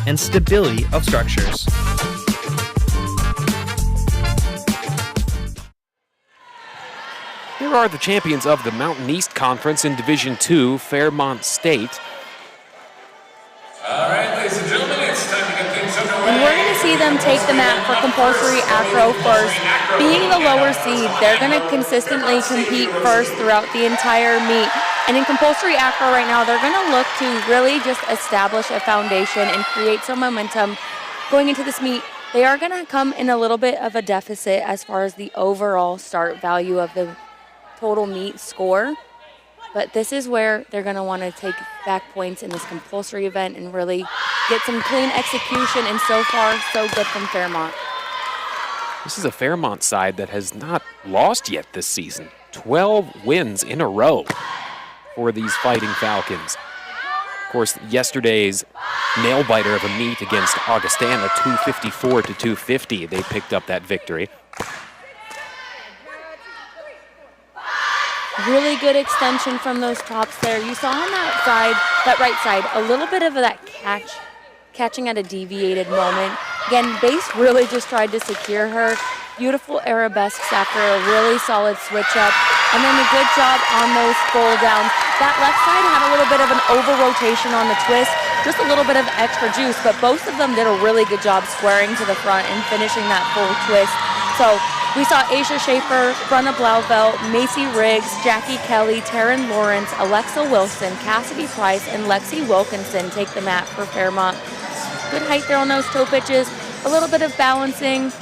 and stability of structures. Here are the champions of the Mountain East Conference in Division II, Fairmont State. All right, ladies and gentlemen, it's time to get things underway. And we're going to see them take the mat for compulsory acro first. Being the lower seed, they're going to consistently compete first throughout the entire meet. And in compulsory acro right now, they're going to look to really just establish a foundation and create some momentum going into this meet. They are going to come in a little bit of a deficit as far as the overall start value of the total meet score. But this is where they're going to want to take back points in this compulsory event and really get some clean execution, and so far, so good from Fairmont. This is a Fairmont side that has not lost yet this season. 12 wins in a row for these Fighting Falcons. Of course, yesterday's nail-biter of a meet against Augustana, 254 to 250, they picked up that victory. Really good extension from those tops there. You saw on that side, that right side, a little bit of that catching at a deviated moment. Again, base really just tried to secure her. Beautiful arabesques after a really solid switch up. And then a good job on those full downs. That left side had a little bit of an over rotation on the twist, just a little bit of extra juice, but both of them did a really good job squaring to the front and finishing that full twist. So we saw Aisha Schaefer, Brenna Blauvelt, Macy Riggs, Jackie Kelly, Taryn Lawrence, Alexa Wilson, Cassidy Price, and Lexi Wilkinson take the mat for Fairmont. Good height there on those toe pitches, a little bit of balancing,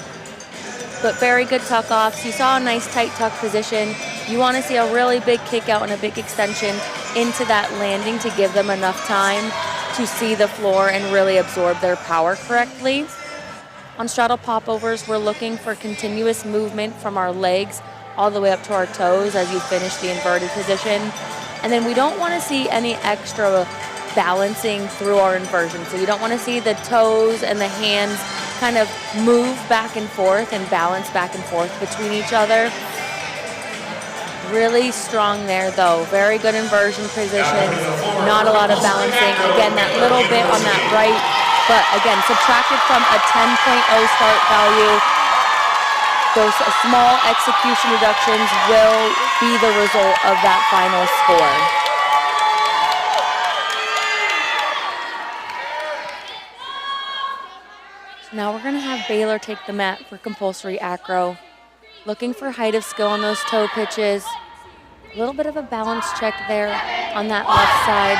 but very good tuck offs. You saw a nice tight tuck position. You want to see a really big kick out and a big extension into that landing to give them enough time to see the floor and really absorb their power correctly. On straddle popovers, we're looking for continuous movement from our legs all the way up to our toes as you finish the inverted position. And then we don't want to see any extra balancing through our inversion. So you don't want to see the toes and the hands kind of move back and forth and balance back and forth between each other. Really strong there though. Very good inversion positions. Not a lot of balancing. Again, that little bit on that right, but again, subtracted from a 10.0 start value. Those small execution reductions will be the result of that final score. So now we're going to have Baylor take the mat for compulsory acro. Looking for height of skill on those toe pitches. A little bit of a balance check there on that left side.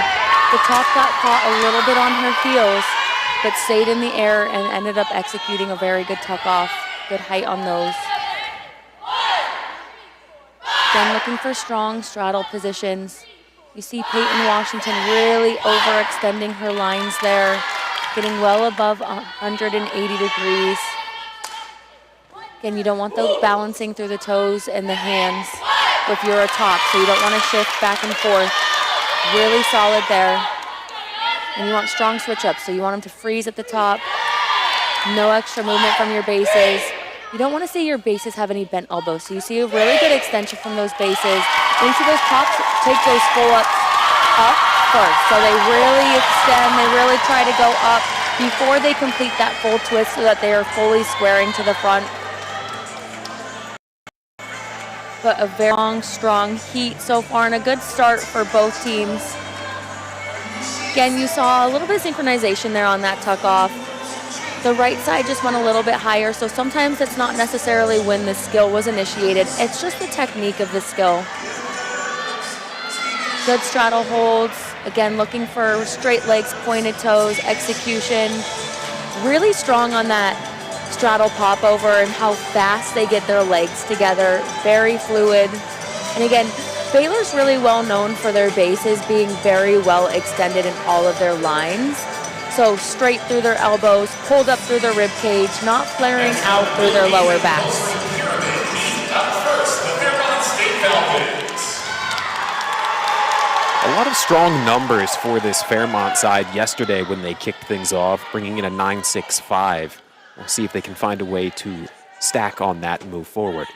The top got caught a little bit on her heels, but stayed in the air and ended up executing a very good tuck off. Good height on those. Again, looking for strong straddle positions. You see Peyton Washington really overextending her lines there, getting well above 180 degrees. Again, you don't want the balancing through the toes and the hands if you're a top, so you don't want to shift back and forth. Really solid there. And you want strong switch ups, so you want them to freeze at the top. No extra movement from your bases. You don't want to see your bases have any bent elbows, so you see a really good extension from those bases. Into those tops, take those full ups up first. So they really extend, they really try to go up before they complete that full twist so that they are fully squaring to the front. But a very long, strong heat so far and a good start for both teams. Again, you saw a little bit of synchronization there on that tuck off. The right side just went a little bit higher, so sometimes it's not necessarily when the skill was initiated, it's just the technique of the skill. Good straddle holds. Again, looking for straight legs, pointed toes, execution. Really strong on that straddle popover and how fast they get their legs together. Very fluid. And again, Baylor's really well known for their bases being very well extended in all of their lines. So straight through their elbows, pulled up through their rib cage, not flaring out through their lower backs. A lot of strong numbers for this Fairmont side yesterday when they kicked things off, bringing in a 9.65. We'll see if they can find a way to stack on that and move forward.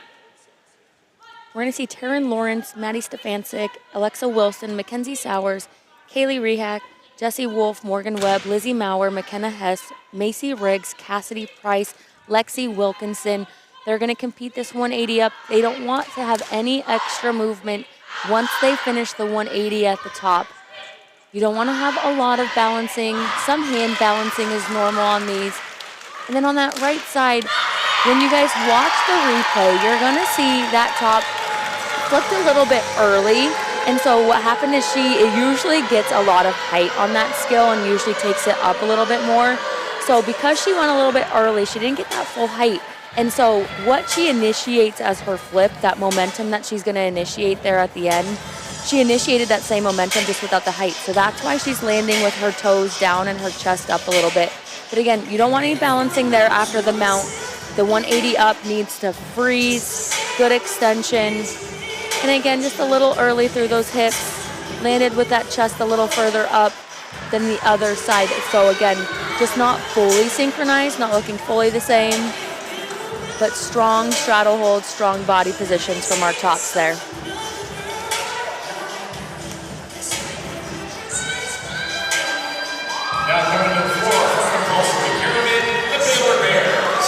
We're going to see Taryn Lawrence, Maddie Stefancic, Alexa Wilson, Mackenzie Sowers, Kaylee Rehak, Jessie Wolf, Morgan Webb, Lizzie Maurer, McKenna Hess, Macy Riggs, Cassidy Price, Lexi Wilkinson. They're going to compete this 180 up. They don't want to have any extra movement once they finish the 180 at the top. You don't want to have a lot of balancing. Some hand balancing is normal on these. And then on that right side, when you guys watch the replay, you're going to see that top flipped a little bit early. And so what happened is it usually gets a lot of height on that skill and usually takes it up a little bit more. So because she went a little bit early, she didn't get that full height. And so what she initiates as her flip, that momentum that she's going to initiate there at the end, she initiated that same momentum just without the height. So that's why she's landing with her toes down and her chest up a little bit. But again, you don't want any balancing there after the mount. The 180 up needs to freeze, good extension. And again, just a little early through those hips, landed with that chest a little further up than the other side. So again, just not fully synchronized, not looking fully the same, but strong straddle holds, strong body positions from our tops there. Now coming to the floor for the compulsory pyramid, the Baylor Bears.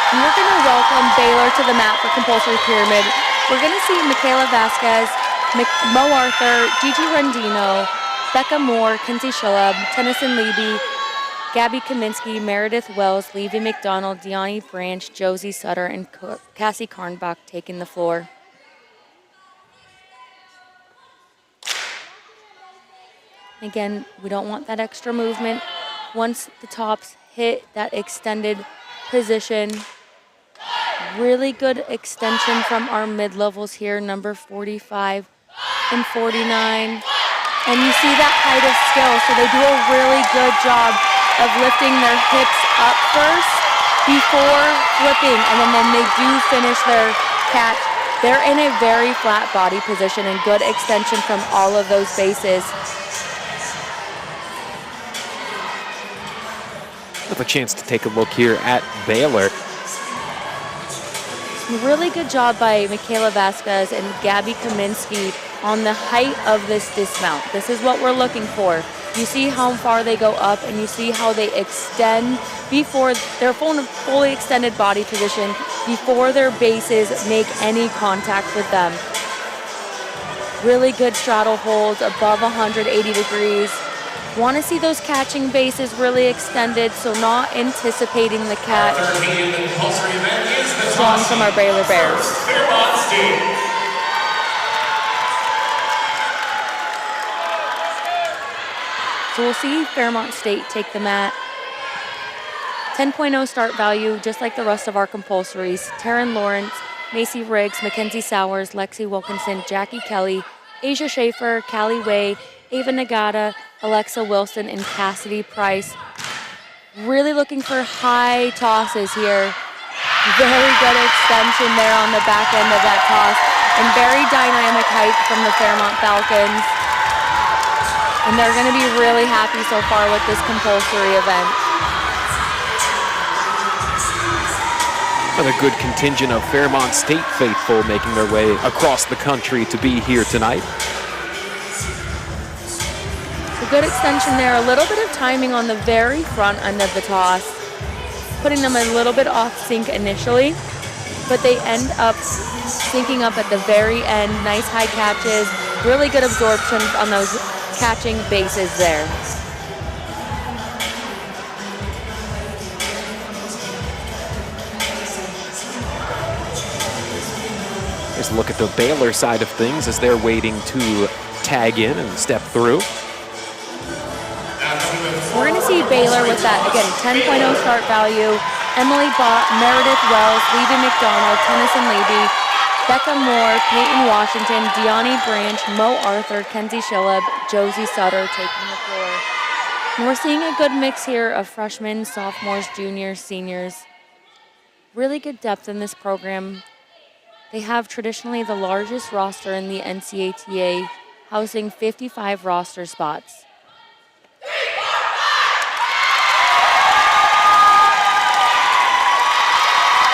And we're going to welcome Baylor to the mat for compulsory pyramid. We're going to see Michaela Vasquez, Mo Arthur, Gigi Rendino, Becca Moore, Kinsey Schillab, Tennyson Leby, Gabby Kaminsky, Meredith Wells, Levy McDonald, Deani Branch, Josie Sutter, and Cassie Karnbach taking the floor. Again, we don't want that extra movement. Once the tops hit that extended position, really good extension from our mid-levels here, number 45 and 49. And you see that height of skill, so they do a really good job of lifting their hips up first before flipping, and then they do finish their catch. They're in a very flat body position and good extension from all of those bases. Have a chance to take a look here at Baylor. Really good job by Michaela Vasquez and Gabby Kaminsky on the height of this dismount. This is what we're looking for. You see how far they go up and you see how they extend before their fully extended body position before their bases make any contact with them. Really good straddle holds above 180 degrees. Want to see those catching bases really extended, so not anticipating the catch. Strong from our Baylor Bears. So we'll see Fairmont State take the mat. 10.0 start value, just like the rest of our compulsories. Taryn Lawrence, Macy Riggs, Mackenzie Sowers, Lexi Wilkinson, Jackie Kelly, Asia Schaefer, Callie Way, Ava Nagata, Alexa Wilson, and Cassidy Price. Really looking for high tosses here. Very good extension there on the back end of that toss. And very dynamic height from the Fairmont Falcons. And they're going to be really happy so far with this compulsory event. Another good contingent of Fairmont State faithful making their way across the country to be here tonight. A good extension there, a little bit of timing on the very front end of the toss, putting them a little bit off sync initially, but they end up syncing up at the very end. Nice high catches, really good absorption on those catching bases there. Here's a look at the Baylor side of things as they're waiting to tag in and step through. We're going to see Baylor with that, again, 10.0 start value. Emily Bott, Meredith Wells, Levy McDonald, Tennyson Leby, Becca Moore, Peyton Washington, Deani Branch, Mo Arthur, Kenzie Schillab, Josie Sutter taking the floor. And we're seeing a good mix here of freshmen, sophomores, juniors, seniors. Really good depth in this program. They have traditionally the largest roster in the NCATA, housing 55 roster spots.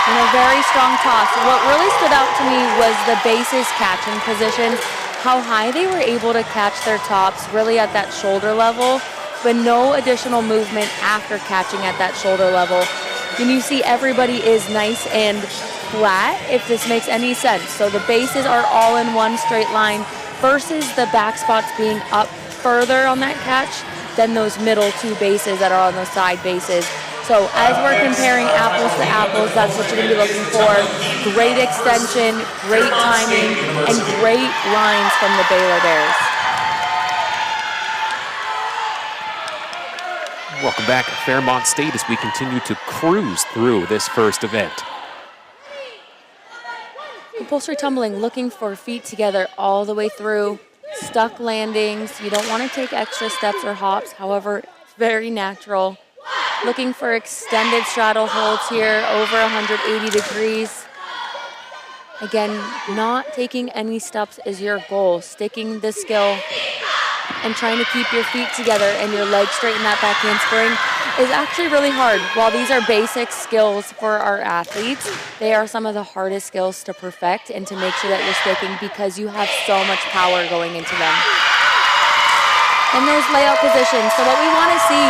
And a very strong toss. What really stood out to me was the bases catching position. how high they were able to catch their tops really at that shoulder level, but no additional movement after catching at that shoulder level. And you see everybody is nice and flat, if this makes any sense. So the bases are all in one straight line versus the back spots being up further on that catch than those middle two bases that are on the side bases. So as we're comparing apples to apples, that's what you're going to be looking for. Great extension, great timing, and great lines from the Baylor Bears. Welcome back at Fairmont State as we continue to cruise through this first event. Compulsory tumbling, looking for feet together all the way through. Stuck landings. You don't want to take extra steps or hops. However, it's very natural. Looking for extended straddle holds here, over 180 degrees. Again, not taking any steps is your goal. Sticking the skill and trying to keep your feet together and your legs straight in that back handspring is actually really hard. While these are basic skills for our athletes, they are some of the hardest skills to perfect and to make sure that you're sticking because you have so much power going into them. And those layout positions. So what we want to see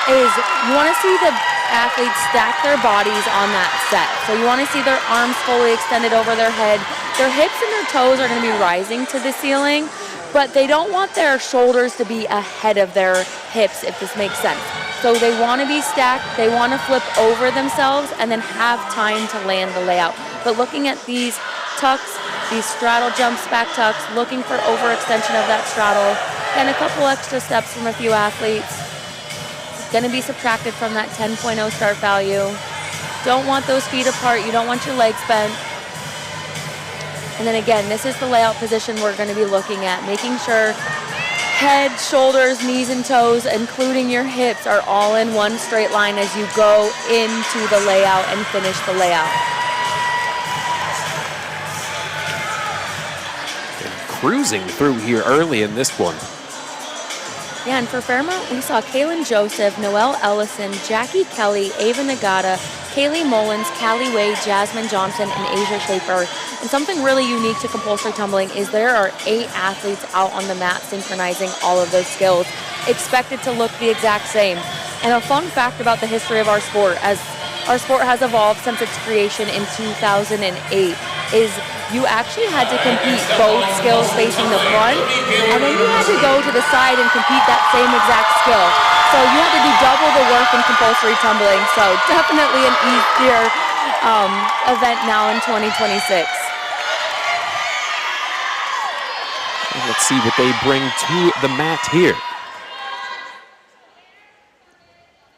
is you want to see the athletes stack their bodies on that set. So you want to see their arms fully extended over their head. Their hips and their toes are going to be rising to the ceiling, but they don't want their shoulders to be ahead of their hips, if this makes sense. So they want to be stacked, they want to flip over themselves and then have time to land the layout. But looking at these tucks, these straddle jumps, back tucks, looking for overextension of that straddle, and a couple extra steps from a few athletes. Going to be subtracted from that 10.0 start value. Don't want those feet apart. You don't want your legs bent. And then again, this is the layout position we're going to be looking at, making sure head, shoulders, knees, and toes, including your hips, are all in one straight line as you go into the layout and finish the layout. And cruising through here early in this one. Yeah, and for Fairmont, we saw Kaylin Joseph, Noelle Ellison, Jackie Kelly, Ava Nagata, Kaylee Mullins, Callie Wade, Jasmine Johnson, and Asia Schaefer. And something really unique to compulsory tumbling is there are 8 athletes out on the mat synchronizing all of those skills, expected to look the exact same. And a fun fact about the history of our sport, as our sport has evolved since its creation in 2008, is you actually had to compete both skills facing the front, and then you had to go to the side and compete that same exact skill. So you had to do double the work in compulsory tumbling. So definitely an easier event now in 2026. Let's see what they bring to the mat here.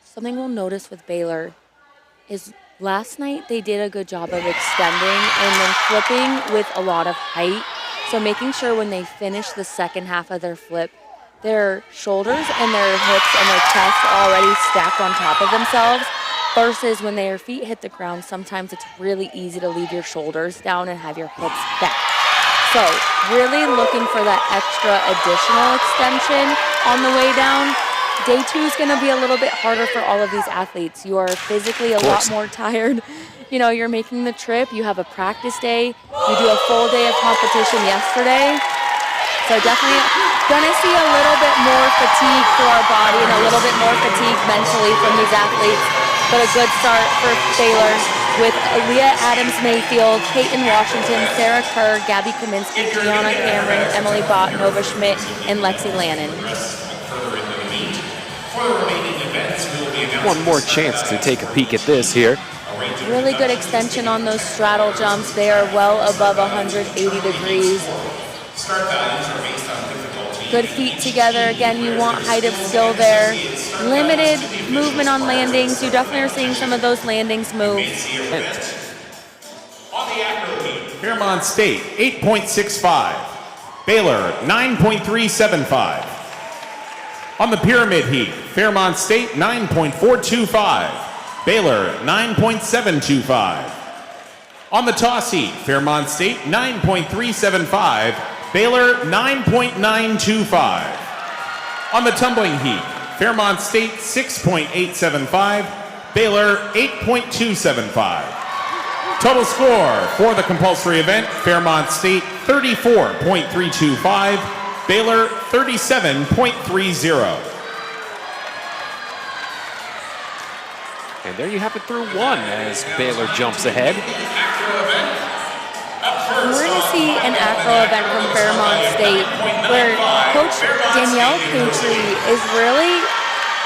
Something we'll notice with Baylor is last night they did a good job of extending and then flipping with a lot of height. So making sure when they finish the second half of their flip, their shoulders and their hips and their chest are already stacked on top of themselves, versus when their feet hit the ground, sometimes it's really easy to leave your shoulders down and have your hips back. So really looking for that extra additional extension on the way down. Day 2 is going to be a little bit harder for all of these athletes. You are physically a lot more tired. You know, you're making the trip. You have a practice day. You do a full day of competition yesterday. So definitely going to see a little bit more fatigue for our body and a little bit more fatigue mentally from these athletes. But a good start for Baylor with Aaliyah Adams-Mayfield, Peyton Washington, Sarah Kerr, Gabby Kaminsky, Gianna Cameron, Emily Bott, Nova Schmidt, and Lexi Lannon. One more chance to take a peek at this here. Really good extension on those straddle jumps. They are well above 180 degrees. Good feet together. Again, you want height of skill there. Limited movement on landings. You definitely are seeing some of those landings move. Fairmont State, 8.65. Baylor, 9.375. On the pyramid heat, Fairmont State, 9.425. Baylor, 9.725. On the toss heat, Fairmont State, 9.375. Baylor, 9.925. On the tumbling heat, Fairmont State, 6.875. Baylor, 8.275. Total score for the compulsory event, Fairmont State 34.325, Baylor 37.30. And there you have it through one as Baylor jumps ahead. We're going to see an acro event from Fairmont State where Coach Danielle Pantry is really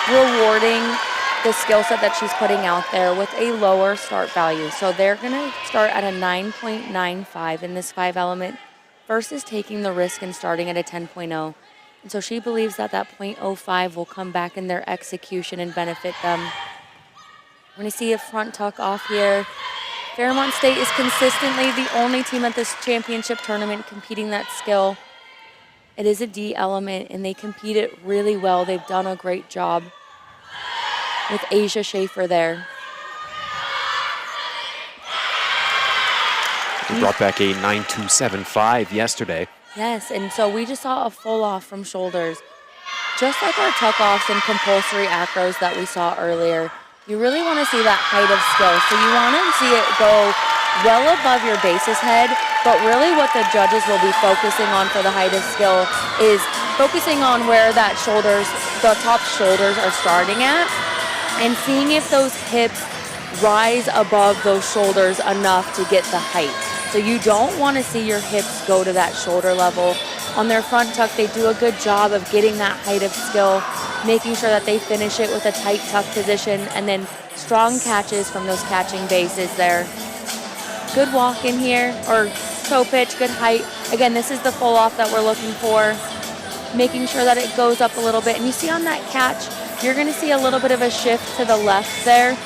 rewarding the skill set that she's putting out there with a lower start value. So they're going to start at a 9.95 in this 5-element versus taking the risk and starting at a 10.0. And so she believes that that 0.05 will come back in their execution and benefit them. We're going to see a front tuck off here. Fairmont State is consistently the only team at this championship tournament competing that skill. It is a D element, and they compete it really well. They've done a great job with Asia Schaefer there. We brought back a 9.275 yesterday. Yes, and so we just saw a full off from shoulders. Just like our tuck-offs and compulsory acros that we saw earlier, you really want to see that height of skill. So you want to see it go well above your base's head, but really what the judges will be focusing on for the height of skill is focusing on where that shoulders, the top shoulders are starting at, and seeing if those hips rise above those shoulders enough to get the height. So you don't want to see your hips go to that shoulder level. On their front tuck, they do a good job of getting that height of skill, making sure that they finish it with a tight tuck position, and then strong catches from those catching bases there. Good walk in here, or toe pitch, good height. Again, this is the full off that we're looking for, making sure that it goes up a little bit. And you see on that catch, you're going to see a little bit of a shift to the left there.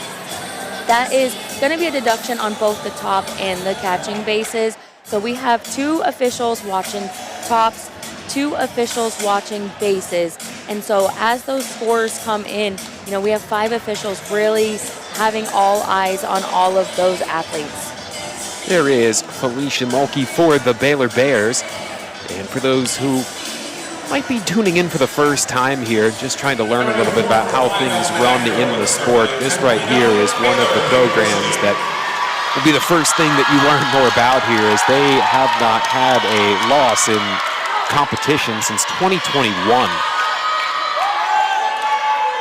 That is going to be a deduction on both the top and the catching bases. So we have 2 officials watching tops, 2 officials watching bases. And so as those scores come in, you know, we have 5 officials really having all eyes on all of those athletes. There is Felicia Mulkey for the Baylor Bears. And for those who might be tuning in for the first time here, just trying to learn a little bit about how things run in the sport, this right here is one of the programs that will be the first thing that you learn more about here, as they have not had a loss in competition since 2021.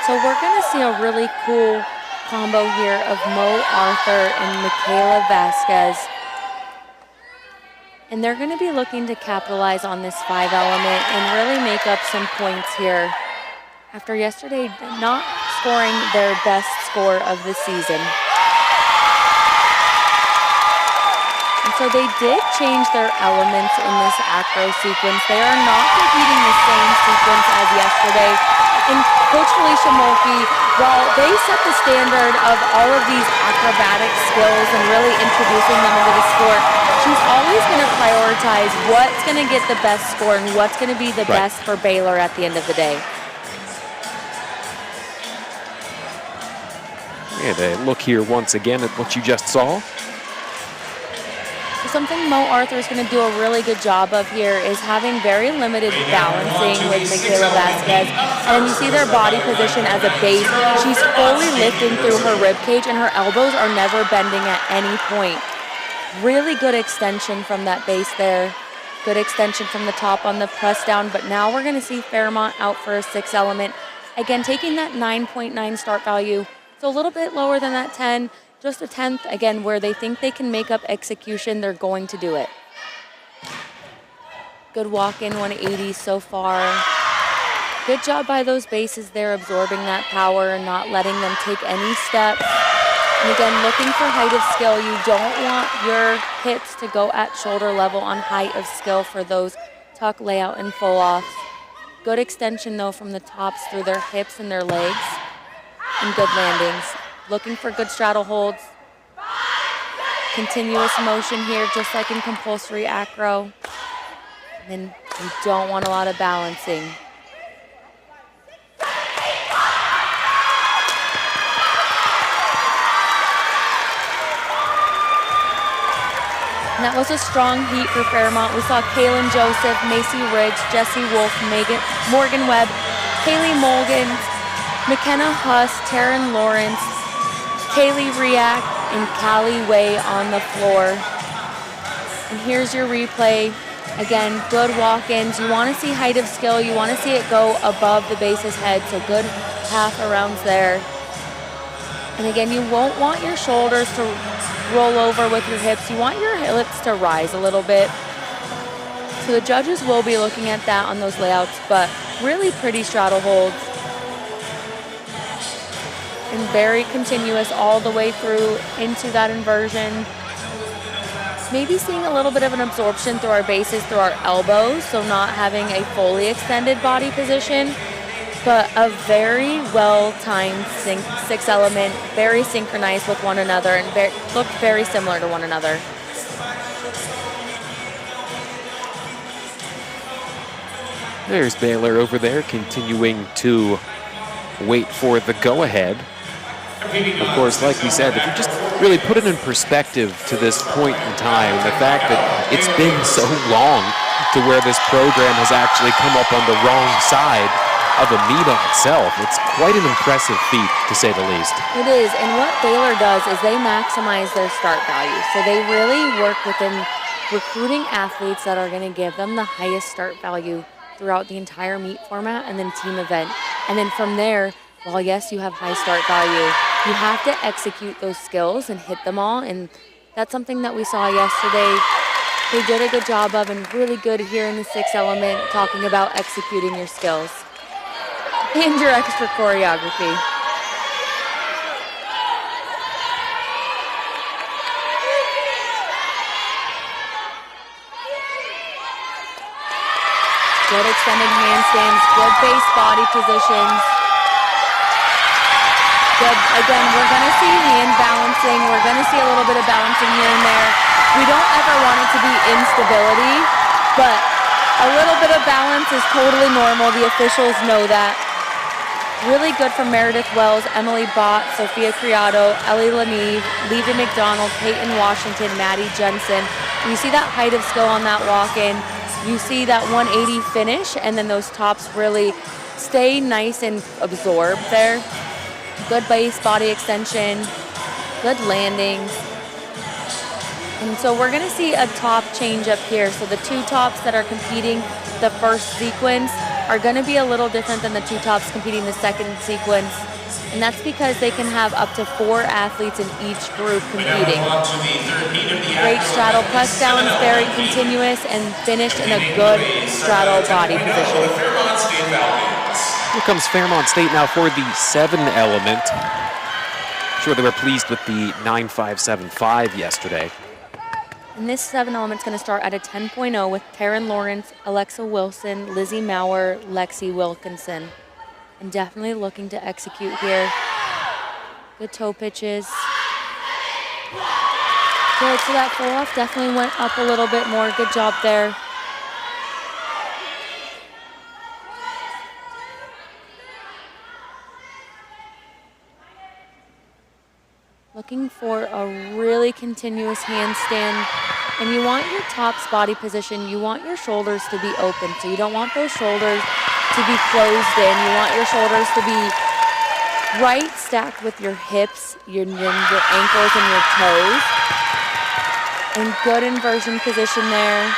So we're going to see a really cool combo here of Mo Arthur and Michaela Vasquez. And they're going to be looking to capitalize on this 5-element and really make up some points here after yesterday not scoring their best score of the season. And so they did change their elements in this acro sequence. They are not competing the same sequence as yesterday. And Coach Felicia Mulkey, while they set the standard of all of these acrobatic skills and really introducing them into the sport, she's always going to prioritize what's going to get the best score and what's going to be the best for Baylor at the end of the day. And a look here once again at what you just saw. Something Mo Arthur is going to do a really good job of here is having very limited balancing with Michaela Vasquez. And you see their body position as a base. She's fully lifting through her rib cage, and her elbows are never bending at any point. Really good extension from that base there. Good extension from the top on the press down. But now we're going to see Fairmont out for a 6-element. Again, taking that 9.9 start value. So a little bit lower than that 10. Just a 10th, again, where they think they can make up execution, they're going to do it. Good walk-in 180 so far. Good job by those bases there, absorbing that power and not letting them take any steps. And again, looking for height of skill. You don't want your hits to go at shoulder level on height of skill for those tuck, layout, and full offs. Good extension, though, from the tops through their hips and their legs. And good landings. Looking for good straddle holds. Continuous motion here, just like in compulsory acro. And then you don't want a lot of balancing. And that was a strong heat for Fairmont. We saw Kaylin Joseph, Macy Riggs, Jessie Wolf, Morgan Webb, Kaylee Mulligan, McKenna Huss, Taryn Lawrence, Kaylee Riak, and Callie Way on the floor. And here's your replay. Again, good walk-ins. You want to see height of skill. You want to see it go above the base's head, so good half arounds there. And again, you won't want your shoulders to roll over with your hips. You want your hips to rise a little bit. So the judges will be looking at that on those layouts, but really pretty straddle holds. And very continuous all the way through into that inversion. Maybe seeing a little bit of an absorption through our bases, through our elbows, so not having a fully extended body position, but a very well-timed six element, very synchronized with one another, and looked very similar to one another. There's Baylor over there continuing to wait for the go-ahead. Of course, like we said, if you just really put it in perspective to this point in time, the fact that it's been so long to where this program has actually come up on the wrong side of a meet on itself, it's quite an impressive feat, to say the least. It is, and what Baylor does is they maximize their start value. So they really work within recruiting athletes that are going to give them the highest start value throughout the entire meet format and then team event. And then from there, while yes, you have high start value, you have to execute those skills and hit them all, and that's something that we saw yesterday. They did a good job of, and really good here in the sixth element, talking about executing your skills and your extra choreography. Good extended handstands, good base body positions. Good. Again, we're going to see hand balancing. We're going to see a little bit of balancing here and there. We don't ever want it to be instability, but a little bit of balance is totally normal. The officials know that. Really good from Meredith Wells, Emily Bott, Sophia Criado, Ellie Lameve, Levy McDonald, Peyton Washington, Maddie Jensen. You see that height of skill on that walk-in. You see that 180 finish, and then those tops really stay nice and absorbed there. Good base body extension, good landings. And so we're gonna see a top change up here. So the two tops that are competing the first sequence are gonna be a little different than the two tops competing the second sequence. And that's because they can have up to 4 athletes in each group competing. Great straddle press downs, very continuous, and finished in a good straddle body position. Here comes Fairmont State now for the 7 element. I'm sure they were pleased with the 9.575 yesterday. And this 7 element's going to start at a 10.0 with Taryn Lawrence, Alexa Wilson, Lizzie Maurer, Lexi Wilkinson. And definitely looking to execute here. Good toe pitches. Good, so that pull off definitely went up a little bit more. Good job there. Looking for a really continuous handstand. And you want your tops body position, you want your shoulders to be open. So you don't want those shoulders to be closed in. You want your shoulders to be right stacked with your hips, your ankles, and your toes. And good inversion position there.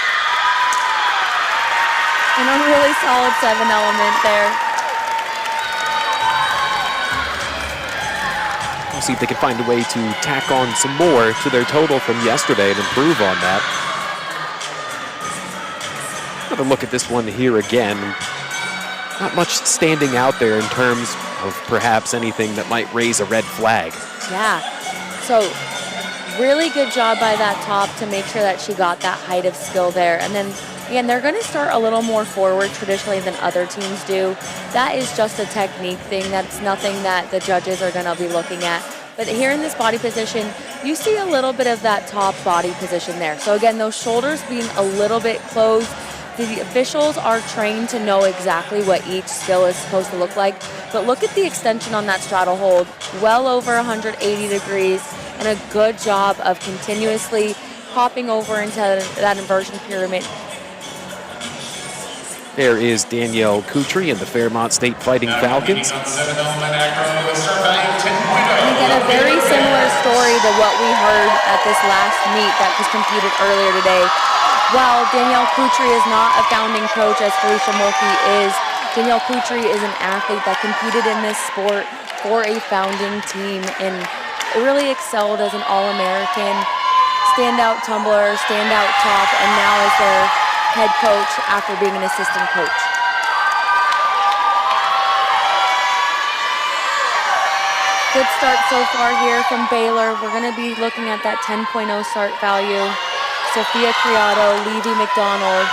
And a really solid 7 element there. We'll see if they can find a way to tack on some more to their total from yesterday and improve on that. Another look at this one here again. Not much standing out there in terms of perhaps anything that might raise a red flag. Yeah, so really good job by that top to make sure that she got that height of skill there. And then, again, they're going to start a little more forward traditionally than other teams do. That is just a technique thing. That's nothing that the judges are going to be looking at. But here in this body position, you see a little bit of that top body position there. So again, those shoulders being a little bit closed. The officials are trained to know exactly what each skill is supposed to look like. But look at the extension on that straddle hold. Well over 180 degrees, and a good job of continuously popping over into that inversion pyramid. There is Danielle Coutry and the Fairmont State Fighting Falcons. And again, a a very similar story to what we heard at this last meet that was competed earlier today. While Danielle Coutry is not a founding coach as Felicia Mulkey is, Danielle Coutry is an athlete that competed in this sport for a founding team and really excelled as an All-American, standout tumbler, standout top, and now is their head coach after being an assistant coach. Good start so far here from Baylor. We're going to be looking at that 10.0 start value. Sophia Criado, Levy McDonald.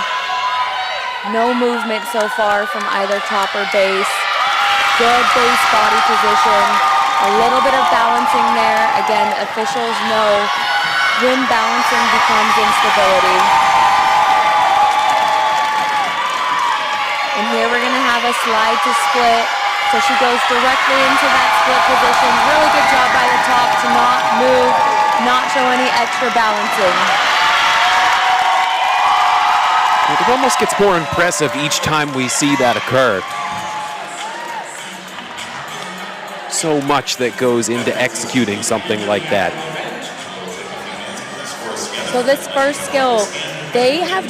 No movement so far from either top or base. Good base body position. A little bit of balancing there. Again, officials know when balancing becomes instability. And here we're going to have a slide to split. So she goes directly into that split position. Really good job by the top to not move, not show any extra balancing. It almost gets more impressive each time we see that occur. So much that goes into executing something like that. So this first skill, they have